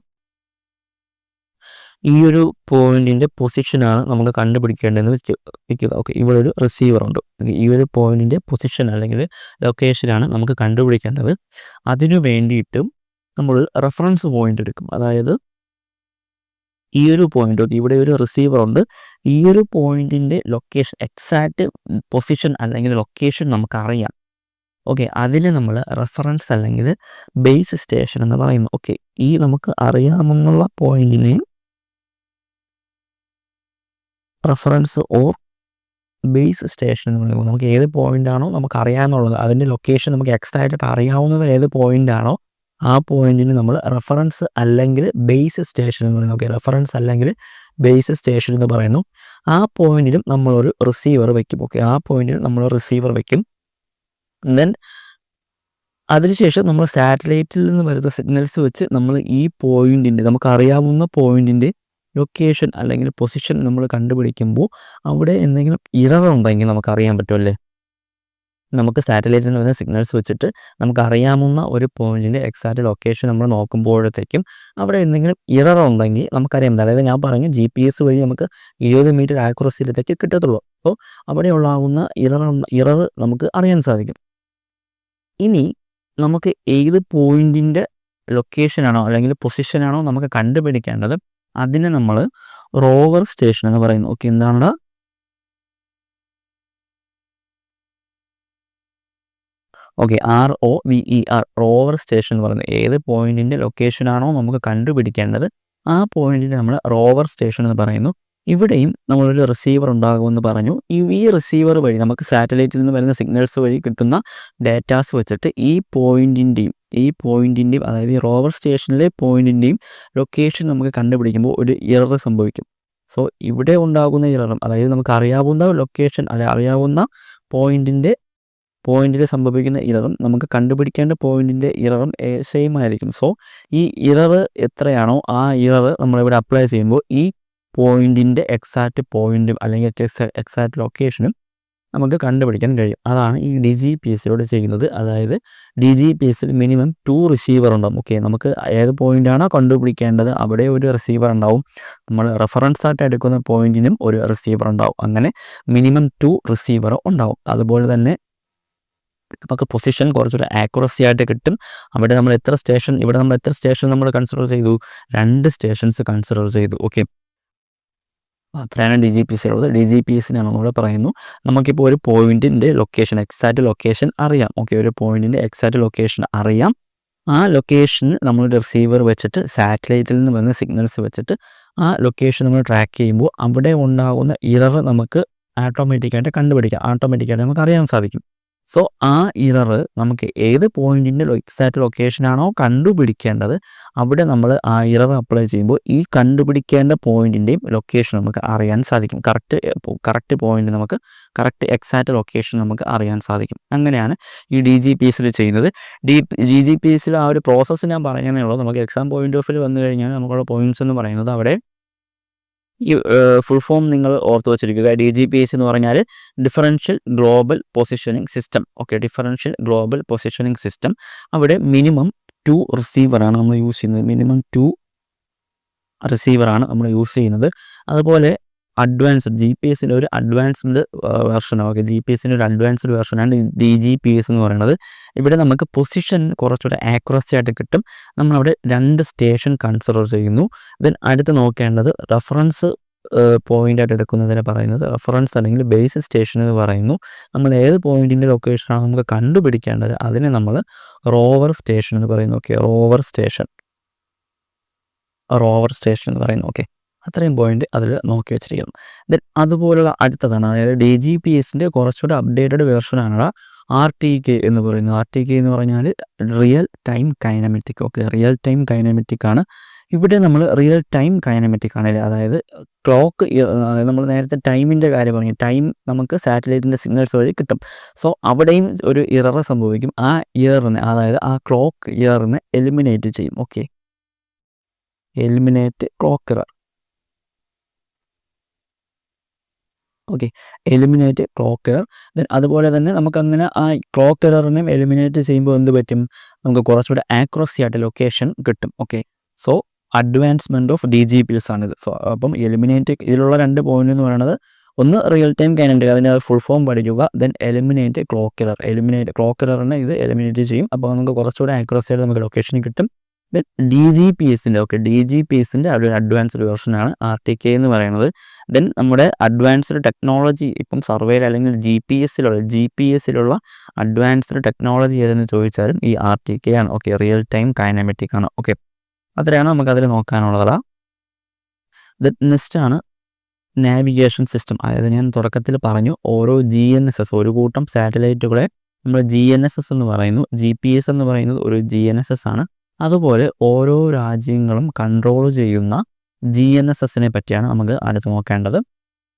ഈ ഒരു പോയിന്റിൻ്റെ പൊസിഷനാണ് നമുക്ക് കണ്ടുപിടിക്കേണ്ടതെന്ന് വെക്കുക. ഓക്കെ, ഇവിടെ ഒരു റിസീവർ ഉണ്ട്. ഈ ഒരു പോയിന്റിൻ്റെ പൊസിഷൻ അല്ലെങ്കിൽ ലൊക്കേഷനാണ് നമുക്ക് കണ്ടുപിടിക്കേണ്ടത്. അതിനു വേണ്ടിയിട്ടും നമ്മൾ റെഫറൻസ് പോയിന്റ് എടുക്കും. അതായത് ഈ ഒരു പോയിന്റ്, ഇവിടെ ഒരു റിസീവർ ഉണ്ട്, ഈ ഒരു പോയിന്റിൻ്റെ ലൊക്കേഷൻ, എക്സാക്റ്റ് പൊസിഷൻ അല്ലെങ്കിൽ ലൊക്കേഷൻ നമുക്കറിയാം. ഓക്കെ, അതിന് നമ്മൾ റെഫറൻസ് അല്ലെങ്കിൽ ബേസ് സ്റ്റേഷൻ എന്ന് പറയുന്നു. ഓക്കെ, ഈ നമുക്ക് അറിയാമെന്നുള്ള പോയിന്റിനെ റെഫറൻസ് ഓർ ബേസ് സ്റ്റേഷൻ എന്ന് പറയുമ്പോൾ നമുക്ക് ഏത് പോയിൻ്റാണോ നമുക്ക് അറിയാമെന്നുള്ളത്, അതിൻ്റെ ലൊക്കേഷൻ നമുക്ക് എക്സാക്റ്റായിട്ട് അറിയാവുന്നത് ഏത് പോയിൻ്റാണോ ആ പോയിന്റിന് നമ്മൾ റെഫറൻസ് അല്ലെങ്കിൽ ബേസ് സ്റ്റേഷൻ എന്ന് പറയുന്നത്. ഓക്കെ, റെഫറൻസ് അല്ലെങ്കിൽ ബേസ് സ്റ്റേഷൻ എന്ന് പറയുന്നു. ആ പോയിന്റിലും നമ്മളൊരു റിസീവർ വയ്ക്കും. ഓക്കെ, ആ പോയിന്റിൽ നമ്മൾ റിസീവർ വയ്ക്കും. ദെൻ അതിനുശേഷം നമ്മൾ സാറ്റലൈറ്റിൽ നിന്ന് വരുന്ന സിഗ്നൽസ് വെച്ച് നമ്മൾ ഈ പോയിന്റിൻ്റെ, നമുക്കറിയാവുന്ന പോയിന്റിൻ്റെ ലൊക്കേഷൻ അല്ലെങ്കിൽ പൊസിഷൻ നമ്മൾ കണ്ടുപിടിക്കുമ്പോൾ അവിടെ എന്തെങ്കിലും ഇറർ ഉണ്ടെങ്കിൽ നമുക്കറിയാൻ പറ്റുമല്ലേ. നമുക്ക് സാറ്റലൈറ്റിൽ നിന്ന് വരുന്ന സിഗ്നൽസ് വെച്ചിട്ട് നമുക്കറിയാവുന്ന ഒരു പോയിന്റിൻ്റെ എക്സാക്റ്റ് ലൊക്കേഷൻ നമ്മൾ നോക്കുമ്പോഴത്തേക്കും അവിടെ എന്തെങ്കിലും ഇറർ ഉണ്ടെങ്കിൽ നമുക്കറിയാം. അതായത് ഞാൻ പറഞ്ഞു GPS വഴി നമുക്ക് 20 മീറ്റർ ആക്യുറസിയിലേക്ക് കിട്ടത്തുള്ളൂ. അപ്പോൾ അവിടെ ഉണ്ടാകുന്ന ഇറർ നമുക്ക് അറിയാൻ സാധിക്കും. ഇനി നമുക്ക് ഏത് പോയിന്റിൻ്റെ ലൊക്കേഷനാണോ അല്ലെങ്കിൽ പൊസിഷനാണോ നമുക്ക് കണ്ടുപിടിക്കേണ്ടത്, അതിനെ നമ്മൾ റോവർ സ്റ്റേഷൻ എന്ന് പറയുന്നു. ഓക്കെ, എന്താണ് ROVER റോവർ സ്റ്റേഷൻ എന്ന് പറയുന്നത്. ഏത് പോയിന്റിൻ്റെ ലൊക്കേഷനാണോ നമുക്ക് കണ്ടുപിടിക്കേണ്ടത് ആ പോയിന്റിന് നമ്മൾ റോവർ സ്റ്റേഷൻ എന്ന് പറയുന്നു. ഇവിടെയും നമ്മളൊരു റിസീവർ ഉണ്ടാകുമെന്ന് പറഞ്ഞു. ഈ റിസീവർ വഴി നമുക്ക് സാറ്റലൈറ്റിൽ നിന്ന് വരുന്ന സിഗ്നൽസ് വഴി കിട്ടുന്ന ഡാറ്റാസ് വെച്ചിട്ട് ഈ പോയിന്റിൻ്റെയും അതായത് ഈ റോവർ സ്റ്റേഷനിലെ പോയിന്റിൻ്റെയും ലൊക്കേഷൻ നമുക്ക് കണ്ടുപിടിക്കുമ്പോൾ ഒരു ഇറർ സംഭവിക്കും. സോ ഇവിടെ ഉണ്ടാകുന്ന ഇററും, അതായത് നമുക്ക് അറിയാവുന്ന ലൊക്കേഷൻ അല്ലെ അറിയാവുന്ന പോയിന്റിൽ സംഭവിക്കുന്ന ഇററും നമുക്ക് കണ്ടുപിടിക്കേണ്ട പോയിന്റിൻ്റെ ഇററും സെയിം ആയിരിക്കും. സോ ഈ ഇറർ എത്രയാണോ ആ ഇറർ നമ്മളിവിടെ അപ്ലൈ ചെയ്യുമ്പോൾ ഈ പോയിന്റിൻ്റെ എക്സാക്റ്റ് പോയിന്റും അല്ലെങ്കിൽ എക്സാക്റ്റ് ലൊക്കേഷനും നമുക്ക് കണ്ടുപിടിക്കാൻ കഴിയും. അതാണ് ഈ DGPSലൂടെ ചെയ്യുന്നത്. അതായത് DGPSൽ മിനിമം 2 റിസീവർ ഉണ്ടാവും. ഓക്കെ, നമുക്ക് ഏത് പോയിന്റാണോ കണ്ടുപിടിക്കേണ്ടത് അവിടെ ഒരു റിസീവർ ഉണ്ടാവും. നമ്മൾ റെഫറൻസ് ആയിട്ട് എടുക്കുന്ന പോയിന്റിനും ഒരു റിസീവർ ഉണ്ടാവും. അങ്ങനെ മിനിമം 2 റിസീവർ ഉണ്ടാവും. അതുപോലെ തന്നെ നമുക്ക് പൊസിഷൻ കുറച്ചുകൂടെ ആക്യുറസി ആയിട്ട് കിട്ടും. ഇവിടെ നമ്മൾ എത്ര സ്റ്റേഷൻ നമ്മൾ കൺസിഡർ ചെയ്തു? 2 സ്റ്റേഷൻസ് കൺസിഡർ ചെയ്തു. ഓക്കെ, അത്രയാണ് DGPSലുള്ളത്. DGPSനാണ് നമ്മൾ പറയുന്നു നമുക്കിപ്പോൾ ഒരു പോയിന്റിൻ്റെ എക്സാക്റ്റ് ലൊക്കേഷൻ അറിയാം. ഓക്കെ, ഒരു പോയിന്റിൻ്റെ എക്സാക്റ്റ് ലൊക്കേഷൻ അറിയാം. ആ ലൊക്കേഷൻ നമ്മൾ റിസീവർ വെച്ചിട്ട് സാറ്റലൈറ്റിൽ നിന്ന് വരുന്ന സിഗ്നൽസ് വെച്ചിട്ട് ആ ലൊക്കേഷൻ നമ്മൾ ട്രാക്ക് ചെയ്യുമ്പോൾ അവിടെ ഉണ്ടാകുന്ന ഇറർ നമുക്ക് ഓട്ടോമാറ്റിക്കായിട്ട് നമുക്ക് അറിയാൻ സാധിക്കും. സോ ആ ഇറർ നമുക്ക് ഏത് പോയിന്റിൻ്റെ എക്സാക്റ്റ് ലൊക്കേഷനാണോ കണ്ടുപിടിക്കേണ്ടത് അവിടെ നമ്മൾ ആ ഇറർ അപ്ലൈ ചെയ്യുമ്പോൾ ഈ കണ്ടുപിടിക്കേണ്ട പോയിന്റിൻ്റെയും ലൊക്കേഷൻ നമുക്ക് അറിയാൻ സാധിക്കും. കറക്റ്റ് പോയിന്റ് നമുക്ക് കറക്റ്റ് എക്സാക്റ്റ് ലൊക്കേഷൻ നമുക്ക് അറിയാൻ സാധിക്കും. അങ്ങനെയാണ് ഈ DGPSൽ ചെയ്യുന്നത്. DGPSൽ ആ ഒരു പ്രോസസ്സ് ഞാൻ പറയുന്നേ ഉള്ളൂ. നമുക്ക് എക്സാം പോയിന്റ് ഓഫ് വ്യൂ വന്നു കഴിഞ്ഞാൽ നമുക്കുള്ള പോയിന്റ്സ് എന്ന് പറയുന്നത് അവിടെ ഈ ഫുൾ ഫോം നിങ്ങൾ ഓർത്ത് വെച്ചിരിക്കുക. DGPS എന്ന് പറഞ്ഞാൽ differential global positioning system. Okay, differential global positioning system. അവിടെ മിനിമം 2 റിസീവറാണ് നമ്മൾ യൂസ് ചെയ്യുന്നത്. മിനിമം 2 റിസീവറാണ് നമ്മൾ യൂസ് ചെയ്യുന്നത്. അതുപോലെ GPSൻ്റെ ഒരു അഡ്വാൻസ്ഡ് വെർഷനാണ്. ഓക്കെ, GPSൻ്റെ ഒരു അഡ്വാൻസ്ഡ് വെർഷനാണ് DGPS എന്ന് പറയുന്നത്. ഇവിടെ നമുക്ക് പൊസിഷൻ കുറച്ചുകൂടെ ആക്യുറസി ആയിട്ട് കിട്ടും. നമ്മളവിടെ 2 സ്റ്റേഷൻ കൺസിഡർ ചെയ്യുന്നു. ദെൻ അടുത്ത് നോക്കേണ്ടത് റെഫറൻസ് പോയിൻ്റായിട്ട് എടുക്കുന്നതിനെ പറയുന്നത് റെഫറൻസ് അല്ലെങ്കിൽ ബേസ് സ്റ്റേഷൻ എന്ന് പറയുന്നു. നമ്മൾ ഏത് പോയിന്റിൻ്റെ ലൊക്കേഷനാണ് നമുക്ക് കണ്ടുപിടിക്കേണ്ടത് അതിനെ നമ്മൾ റോവർ സ്റ്റേഷൻ എന്ന് പറയുന്നു. ഓക്കെ, റോവർ സ്റ്റേഷൻ എന്ന് പറയുന്നു. ഓക്കെ, അത്രയും പോയിന്റ് അതിൽ നോക്കി വെച്ചിരിക്കുന്നു. ദെൻ അതുപോലുള്ള അടുത്തതാണ്, അതായത് DGPSൻ്റെ കുറച്ചുകൂടെ അപ്ഡേറ്റഡ് വെർഷനാണ് RTK എന്ന് പറയുന്നത്. RTK എന്ന് പറഞ്ഞാൽ real time kinematic. Okay, real time kinematic ആണ്. ഇവിടെ നമ്മൾ റിയൽ ടൈം കൈനമെറ്റിക് ആണ്. അതായത് ക്ലോക്ക്, നമ്മൾ നേരത്തെ ടൈമിൻ്റെ കാര്യം പറഞ്ഞു. ടൈം നമുക്ക് സാറ്റലൈറ്റിൻ്റെ സിഗ്നൽസ് വഴി കിട്ടും. സോ അവിടെയും ഒരു ഇറർ സംഭവിക്കും. ആ ഇററിനെ, അതായത് ആ ക്ലോക്ക് ഇററിനെ എലിമിനേറ്റ് ചെയ്യും. Okay, eliminate clock error. Okay, eliminate clock error. Then അതുപോലെ തന്നെ നമുക്കങ്ങനെ ആ ക്ലോക്ക് എററിനെ എലിമിനേറ്റ് ചെയ്യുമ്പോൾ എന്ത് പറ്റും? നമുക്ക് കുറച്ചുകൂടെ ആക്യുറസി ആയിട്ട് ലൊക്കേഷൻ കിട്ടും. Okay, so advancement of DGPS ആണിത്. സോ അപ്പം ഇതിലുള്ള 2 പോയിന്റ് എന്ന് പറയുന്നത്, ഒന്ന് റിയൽ ടൈം കൈനമെറ്റിക്, അതിൻ്റെ ഫുൾ ഫോം പഠിക്കുക. ദെൻ എലിമിനേറ്റ് ക്ലോക്ക് എററിനെ ഇത് എലിമിനേറ്റ് ചെയ്യും. അപ്പോൾ നമുക്ക് കുറച്ചുകൂടെ ആക്യുറസി ആയിട്ട് നമുക്ക് ലൊക്കേഷൻ കിട്ടും. ദെൻ DGPSൻ്റെ ഒരു അഡ്വാൻസ്ഡ് വെർഷനാണ് RTK എന്ന് പറയുന്നത്. ദെൻ നമ്മുടെ അഡ്വാൻസ്ഡ് ടെക്നോളജി ഇപ്പം സർവേയിൽ അല്ലെങ്കിൽ GPS-ലുള്ള അഡ്വാൻസ്ഡ് ടെക്നോളജി ഏതെന്ന് ചോദിച്ചാലും ഈ RTK ആണ്. ഓക്കെ, റിയൽ ടൈം കൈനമെറ്റിക് ആണ്. ഓക്കെ, അത്രയാണ് നമുക്കതിൽ നോക്കാനുള്ളത്. ദെൻ നെക്സ്റ്റ് ആണ് നാവിഗേഷൻ സിസ്റ്റം. അതായത് ഞാൻ തുടക്കത്തിൽ പറഞ്ഞു, ഓരോ GNSS, ഒരു കൂട്ടം സാറ്റലൈറ്റുകളെ നമ്മൾ GNSS എന്ന് പറയുന്നു. GPS എന്ന് പറയുന്നത് ഒരു GNSS ആണ്. അതുപോലെ ഓരോ രാജ്യങ്ങളും കൺട്രോൾ ചെയ്യുന്ന GNSSനെ പറ്റിയാണ് നമുക്ക് അടുത്ത് നോക്കേണ്ടത്.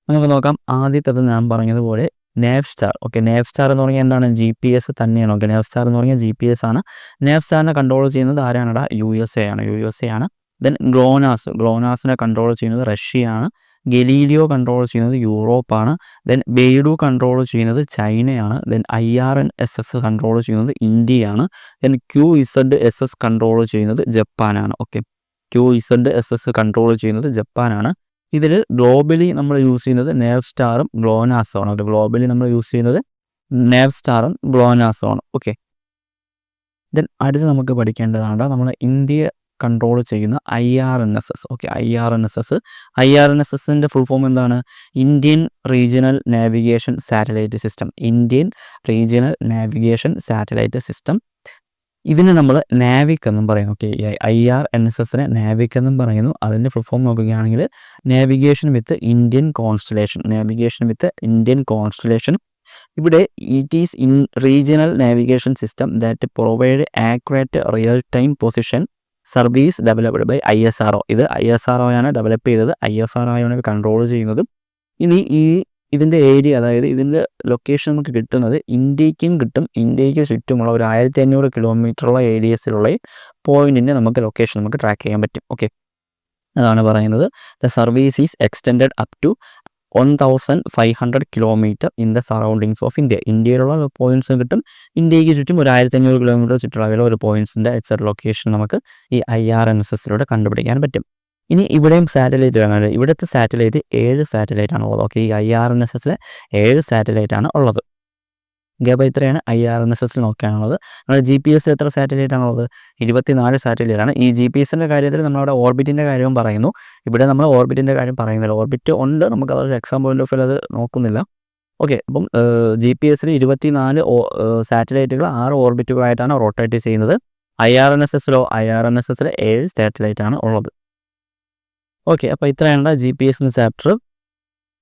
നമുക്ക് നോക്കാം. ആദ്യത്തേത് ഞാൻ പറഞ്ഞതുപോലെ നേവ്സ്റ്റാർ. ഓക്കെ, നേവ്സ്റ്റാർ എന്ന് പറഞ്ഞാൽ എന്താണ്? GPS തന്നെയാണ്. ഓക്കെ, നേവ്സ്റ്റാർ എന്ന് പറഞ്ഞാൽ GPS ആണ്. നേവ്സ്റ്റാറിനെ കൺട്രോൾ ചെയ്യുന്നത് ആരാണ്? USA ആണ്. ദെൻ ഗ്ലോനാസിനെ കൺട്രോൾ ചെയ്യുന്നത് റഷ്യയാണ്. ഗലീലിയോ കൺട്രോൾ ചെയ്യുന്നത് യൂറോപ്പാണ്. ദെൻ ബെയ്ഡു കൺട്രോൾ ചെയ്യുന്നത് ചൈനയാണ്. ദെൻ IRNSS കൺട്രോൾ ചെയ്യുന്നത് ഇന്ത്യയാണ്. ദെൻ QZSS കൺട്രോൾ ചെയ്യുന്നത് ജപ്പാനാണ്. ഓക്കെ, QZSS കൺട്രോൾ ചെയ്യുന്നത് ജപ്പാനാണ്. ഇതിൽ ഗ്ലോബലി നമ്മൾ യൂസ് ചെയ്യുന്നത് നേവ്സ്റ്റാറും ഗ്ലോനാസുമാണ്. അത് ഗ്ലോബലി നമ്മൾ യൂസ് ചെയ്യുന്നത് നേവ്സ്റ്റാറും ഗ്ലോനാസുമാണ്. ഓക്കെ, ദെൻ അടുത്ത് നമുക്ക് പഠിക്കേണ്ടതാണ് നമ്മൾ ഇന്ത്യ കൺട്രോൾ ചെയ്യുന്ന IRNSS. ഓക്കെ, IRNSSൻ്റെ ഫുൾ ഫോം എന്താണ്? Indian regional navigation satellite system. Indian regional navigation satellite system. ഇതിന് നമ്മൾ നാവിക് എന്നും പറയും. ഓക്കെ, IRNSSനെ നാവിക് എന്നും പറയുന്നു. അതിൻ്റെ ഫുൾ ഫോം നോക്കുകയാണെങ്കിൽ നാവിഗേഷൻ വിത്ത് ഇന്ത്യൻ കോൺസ്റ്റലേഷൻ. ഇവിടെ it is in regional navigation system that provide accurate real time position service developed by ISRO. ഇത് ISRO ആണ് ഡെവലപ്പ് ചെയ്തത്. ISRO ആണ് കൺട്രോൾ ചെയ്യുന്നത്. ഇനി ഇതിൻ്റെ ഏരിയ, അതായത് ഇതിൻ്റെ ലൊക്കേഷൻ നമുക്ക് കിട്ടുന്നത് ഇന്ത്യക്കും കിട്ടും. ഇന്ത്യക്ക് ചുറ്റുമുള്ള ഒരു 1500 കിലോമീറ്ററുള്ള ഏരിയസിലുള്ള പോയിന്റിൻ്റെ ലൊക്കേഷൻ നമുക്ക് ട്രാക്ക് ചെയ്യാൻ പറ്റും. ഓക്കെ, അതാണ് പറയുന്നത്. The service is extended up to 1500 kilometre in the surroundings of India. ഇന്ത്യയിലുള്ള പോയിന്റ്സ് കിട്ടും. ഇന്ത്യക്ക് ചുറ്റും ഒരു 1500 കിലോമീറ്റർ ചുറ്റളവിലുള്ള ഒരു പോയിന്റ്സിൻ്റെ എക്സാക്ട് ലൊക്കേഷൻ നമുക്ക് ഈ IRNSSലൂടെ കണ്ടുപിടിക്കാൻ പറ്റും. ഇനി ഇവിടെയും സാറ്റലൈറ്റ് കാണുന്നത്. ഇവിടുത്തെ സാറ്റലൈറ്റ് 7 സാറ്റലൈറ്റാണ് ഉള്ളത്. ഓക്കെ, ഈ IRNSSൽ 7 സാറ്റലൈറ്റാണ് ഉള്ളത്. ഓക്കെ, അപ്പോൾ ഇത്രയാണ് IRNSSൽ നോക്കാനുള്ളത്. നമ്മുടെ GPS എത്ര സാറ്റലൈറ്റ് ആണുള്ളത്? 24 സാറ്റലൈറ്റാണ്. ഈ GPS-ൻ്റെ കാര്യത്തിൽ നമ്മളവിടെ ഓർബിറ്റിൻ്റെ കാര്യവും പറയുന്നു. ഇവിടെ നമ്മൾ ഓർബിറ്റിൻ്റെ കാര്യം പറയുന്നില്ല. ഓർബിറ്റ് ഉണ്ട്, നമുക്ക് അതൊരു എക്സാം പോയിന്റ് ഓഫ് വ്യൂ അത് നോക്കുന്നില്ല. ഓക്കെ, അപ്പം GPS-ൽ 24 സാറ്റലൈറ്റുകൾ 6 ഓർബിറ്റുകളായിട്ടാണ് റൊട്ടേറ്റ് ചെയ്യുന്നത്. IRNSSൽ 7 സാറ്റലൈറ്റാണ് ഉള്ളത്. ഓക്കെ, അപ്പോൾ ഇത്രയാണ് GPS എന്ന ചാപ്റ്റർ.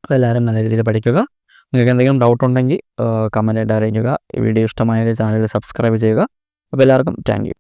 അപ്പോൾ എല്ലാവരും നല്ല രീതിയിൽ പഠിക്കുക. നിങ്ങൾക്ക് എന്തെങ്കിലും ഡൗട്ട് ഉണ്ടെങ്കിൽ കമൻറ്റായിട്ട് അറിയിക്കുക. വീഡിയോ ഇഷ്ടമായാൽ ചാനൽ സബ്സ്ക്രൈബ് ചെയ്യുക. അപ്പോൾ എല്ലാവർക്കും താങ്ക് യു.